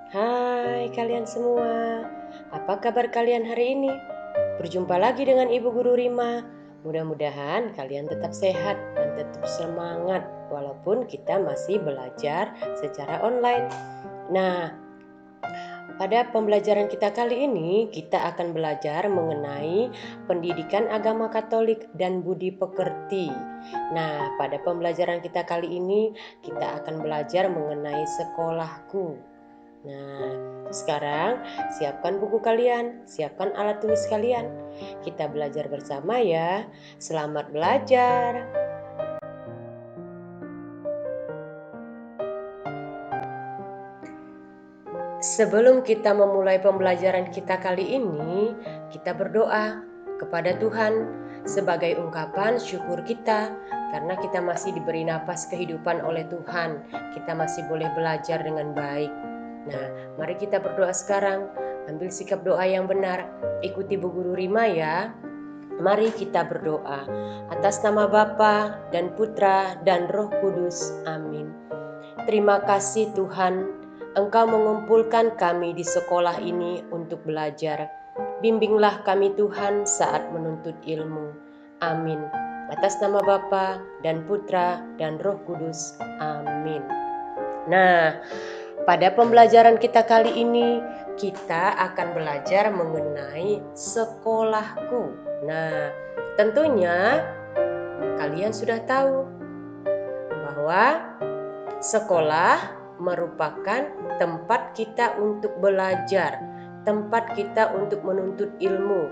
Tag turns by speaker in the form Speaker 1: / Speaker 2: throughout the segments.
Speaker 1: Hai kalian semua, apa kabar kalian hari ini? Berjumpa lagi dengan Ibu Guru Rima. Mudah-mudahan kalian tetap sehat dan tetap semangat walaupun kita masih belajar secara online. Nah, pada pembelajaran kita kali ini kita akan belajar mengenai pendidikan agama Katolik dan budi pekerti. Nah, pada pembelajaran kita kali ini kita akan belajar mengenai sekolahku. Nah, sekarang siapkan buku kalian, siapkan alat tulis kalian. Kita belajar bersama ya. Selamat belajar. Sebelum kita memulai pembelajaran kita kali ini, kita berdoa kepada Tuhan sebagai ungkapan syukur kita karena kita masih diberi napas kehidupan oleh Tuhan. Kita masih boleh belajar dengan baik. Nah, mari kita berdoa sekarang. Ambil sikap doa yang benar. Ikuti Bu Guru Rima ya. Mari kita berdoa. Atas nama Bapa dan Putra dan Roh Kudus. Amin. Terima kasih Tuhan, Engkau mengumpulkan kami di sekolah ini untuk belajar. Bimbinglah kami Tuhan saat menuntut ilmu. Amin. Atas nama Bapa dan Putra dan Roh Kudus. Amin. Nah, pada pembelajaran kita kali ini, kita akan belajar mengenai sekolahku. Nah, tentunya kalian sudah tahu bahwa sekolah merupakan tempat kita untuk belajar, tempat kita untuk menuntut ilmu.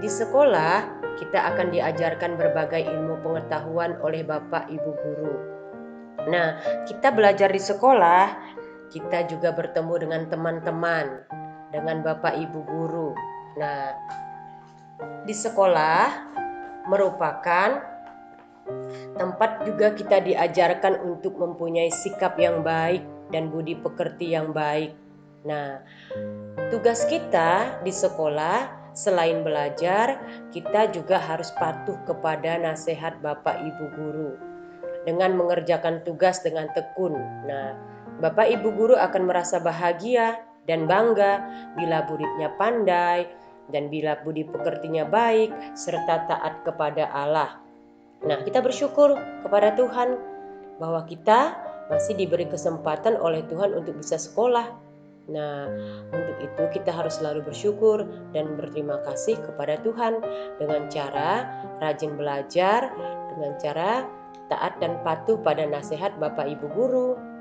Speaker 1: Di sekolah, kita akan diajarkan berbagai ilmu pengetahuan oleh Bapak Ibu guru. Nah, kita belajar di sekolah, kita juga bertemu dengan teman-teman, dengan Bapak Ibu guru. Nah, di sekolah merupakan tempat juga kita diajarkan untuk mempunyai sikap yang baik dan budi pekerti yang baik. Nah, tugas kita di sekolah selain belajar, kita juga harus patuh kepada nasihat Bapak Ibu guru dengan mengerjakan tugas dengan tekun. Nah, Bapak Ibu guru akan merasa bahagia dan bangga bila muridnya pandai dan bila budi pekertinya baik serta taat kepada Allah. Nah, kita bersyukur kepada Tuhan bahwa kita masih diberi kesempatan oleh Tuhan untuk bisa sekolah. Nah, untuk itu kita harus selalu bersyukur dan berterima kasih kepada Tuhan dengan cara rajin belajar, dengan cara taat dan patuh pada nasihat Bapak Ibu guru.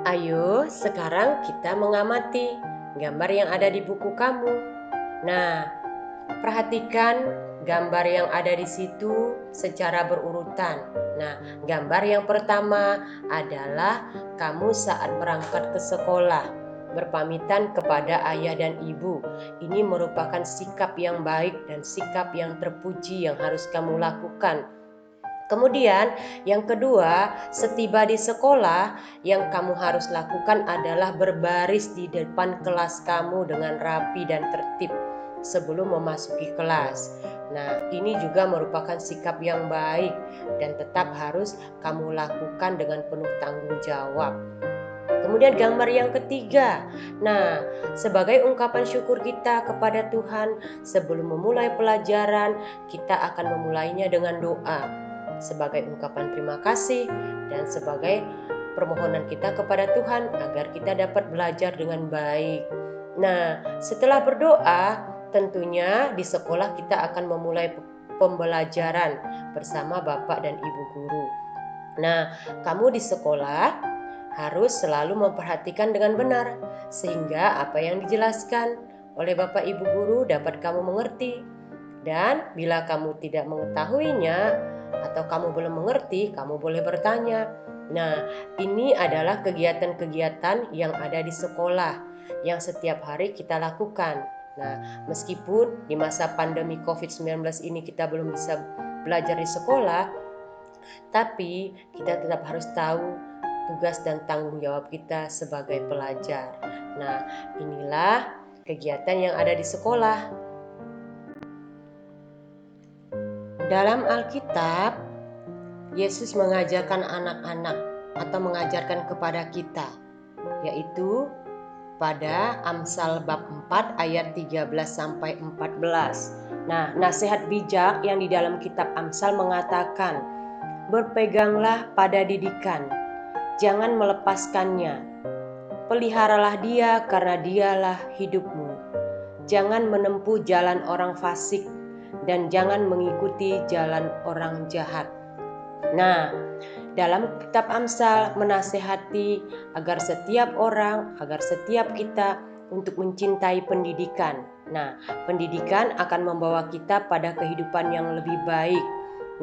Speaker 1: Ayo, sekarang kita mengamati gambar yang ada di buku kamu. Nah, perhatikan gambar yang ada di situ secara berurutan. Nah, gambar yang pertama adalah kamu saat berangkat ke sekolah, berpamitan kepada ayah dan ibu. Ini merupakan sikap yang baik dan sikap yang terpuji yang harus kamu lakukan. Kemudian yang kedua, setiba di sekolah yang kamu harus lakukan adalah berbaris di depan kelas kamu dengan rapi dan tertib sebelum memasuki kelas. Nah, ini juga merupakan sikap yang baik dan tetap harus kamu lakukan dengan penuh tanggung jawab. Kemudian gambar yang ketiga. Nah, sebagai ungkapan syukur kita kepada Tuhan, sebelum memulai pelajaran, kita akan memulainya dengan doa sebagai ungkapan terima kasih dan sebagai permohonan kita kepada Tuhan agar kita dapat belajar dengan baik. Nah, setelah berdoa, tentunya di sekolah kita akan memulai pembelajaran bersama Bapak dan Ibu guru. Nah, kamu di sekolah harus selalu memperhatikan dengan benar sehingga apa yang dijelaskan oleh Bapak Ibu guru dapat kamu mengerti. Dan bila kamu tidak mengetahuinya atau kamu belum mengerti, kamu boleh bertanya. Nah, ini adalah kegiatan-kegiatan yang ada di sekolah yang setiap hari kita lakukan. Nah, meskipun di masa pandemi COVID-19 ini kita belum bisa belajar di sekolah, tapi kita tetap harus tahu tugas dan tanggung jawab kita sebagai pelajar. Nah, inilah kegiatan yang ada di sekolah. Dalam Alkitab, Yesus mengajarkan anak-anak atau mengajarkan kepada kita, yaitu pada Amsal bab 4 ayat 13-14. Nah, nasihat bijak yang di dalam kitab Amsal mengatakan, berpeganglah pada didikan, jangan melepaskannya. Peliharalah dia karena dialah hidupmu. Jangan menempuh jalan orang fasik dan jangan mengikuti jalan orang jahat. Nah, dalam kitab Amsal menasehati agar setiap kita untuk mencintai pendidikan. Nah, pendidikan akan membawa kita pada kehidupan yang lebih baik.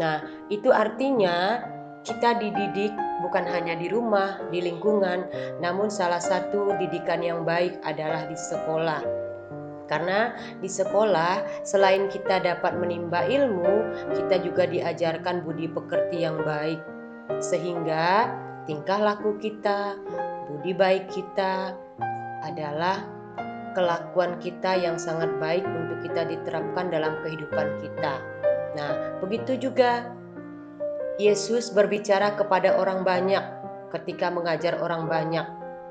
Speaker 1: Nah, itu artinya kita dididik bukan hanya di rumah, di lingkungan, namun salah satu didikan yang baik adalah di sekolah. Karena di sekolah selain kita dapat menimba ilmu, kita juga diajarkan budi pekerti yang baik. Sehingga tingkah laku kita, budi baik kita adalah kelakuan kita yang sangat baik untuk kita diterapkan dalam kehidupan kita. Nah, begitu juga Yesus berbicara kepada orang banyak ketika mengajar orang banyak.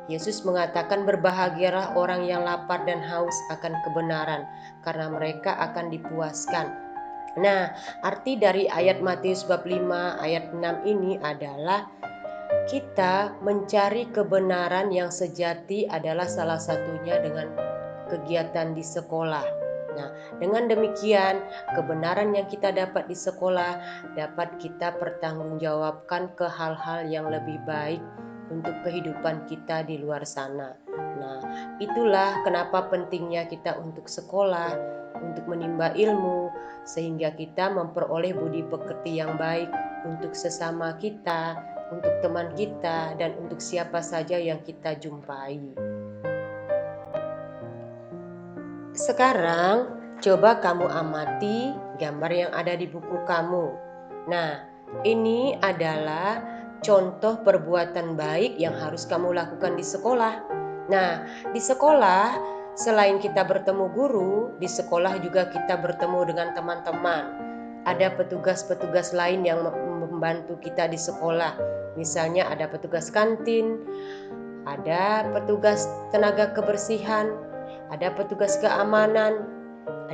Speaker 1: Yesus mengatakan, berbahagialah orang yang lapar dan haus akan kebenaran, karena mereka akan dipuaskan. Nah, arti dari ayat Matius bab 5 ayat 6 ini adalah kita mencari kebenaran yang sejati adalah salah satunya dengan kegiatan di sekolah. Nah, dengan demikian kebenaran yang kita dapat di sekolah dapat kita pertanggungjawabkan ke hal-hal yang lebih baik untuk kehidupan kita di luar sana. Nah, itulah kenapa pentingnya kita untuk sekolah, untuk menimba ilmu, sehingga kita memperoleh budi pekerti yang baik untuk sesama kita, untuk teman kita, dan untuk siapa saja yang kita jumpai. Sekarang, coba kamu amati gambar yang ada di buku kamu. Nah, ini adalah contoh perbuatan baik yang harus kamu lakukan di sekolah. Nah, di sekolah selain kita bertemu guru, di sekolah juga kita bertemu dengan teman-teman. Ada petugas-petugas lain yang membantu kita di sekolah. Misalnya ada petugas kantin, ada petugas tenaga kebersihan, ada petugas keamanan,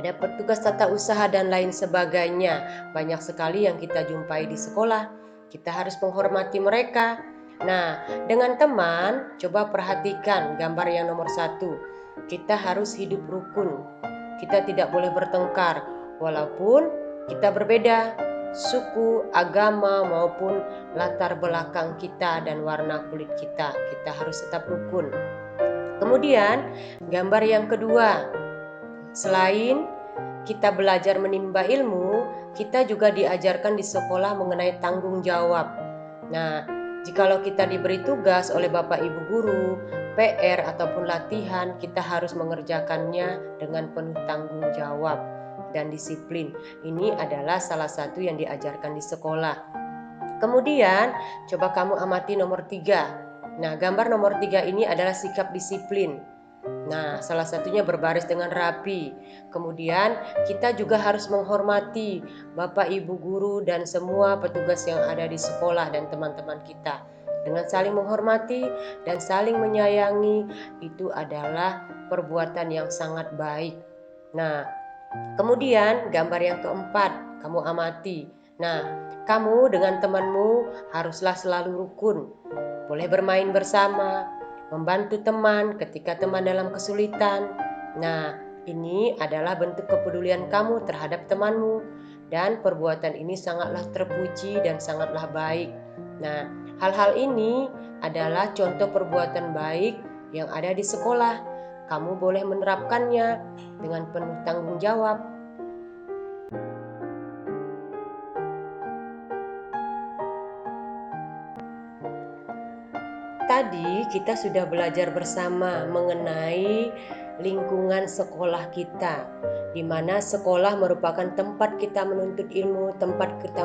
Speaker 1: ada petugas tata usaha dan lain sebagainya. Banyak sekali yang kita jumpai di sekolah. Kita harus menghormati mereka. Nah, dengan teman, coba perhatikan gambar yang nomor 1. Kita harus hidup rukun. Kita tidak boleh bertengkar, walaupun kita berbeda suku, agama, maupun latar belakang kita dan warna kulit kita. Kita harus tetap rukun. Kemudian, gambar yang kedua, selain kita belajar menimba ilmu, kita juga diajarkan di sekolah mengenai tanggung jawab. Nah, jikalau kita diberi tugas oleh Bapak Ibu guru, PR ataupun latihan, kita harus mengerjakannya dengan penuh tanggung jawab dan disiplin. Ini adalah salah satu yang diajarkan di sekolah. Kemudian, coba kamu amati nomor 3. Nah, gambar nomor 3 ini adalah sikap disiplin. Nah, salah satunya berbaris dengan rapi. Kemudian kita juga harus menghormati Bapak Ibu guru dan semua petugas yang ada di sekolah dan teman-teman kita. Dengan saling menghormati dan saling menyayangi, itu adalah perbuatan yang sangat baik. Nah, kemudian gambar yang keempat, kamu amati. Nah, kamu dengan temanmu haruslah selalu rukun. Boleh bermain bersama, membantu teman ketika teman dalam kesulitan. Nah, ini adalah bentuk kepedulian kamu terhadap temanmu, dan perbuatan ini sangatlah terpuji dan sangatlah baik. Nah, hal-hal ini adalah contoh perbuatan baik yang ada di sekolah. Kamu boleh menerapkannya dengan penuh tanggung jawab. Tadi kita sudah belajar bersama mengenai lingkungan sekolah kita, di mana sekolah merupakan tempat kita menuntut ilmu, tempat kita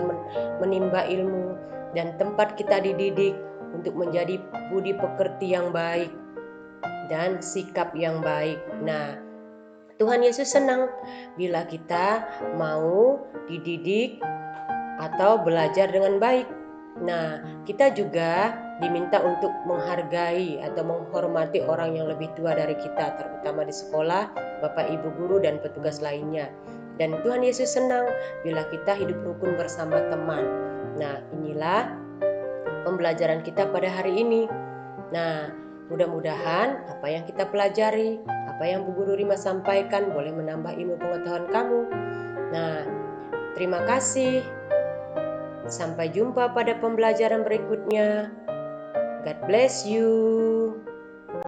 Speaker 1: menimba ilmu, dan tempat kita dididik untuk menjadi budi pekerti yang baik dan sikap yang baik. Nah, Tuhan Yesus senang bila kita mau dididik atau belajar dengan baik. Nah, kita juga diminta untuk menghargai atau menghormati orang yang lebih tua dari kita, terutama di sekolah, Bapak Ibu guru dan petugas lainnya. Dan Tuhan Yesus senang bila kita hidup rukun bersama teman. Nah, inilah pembelajaran kita pada hari ini. Nah, mudah-mudahan apa yang kita pelajari, apa yang Bu Guru Rima sampaikan boleh menambah ilmu pengetahuan kamu. Nah, terima kasih. Sampai jumpa pada pembelajaran berikutnya. God bless you.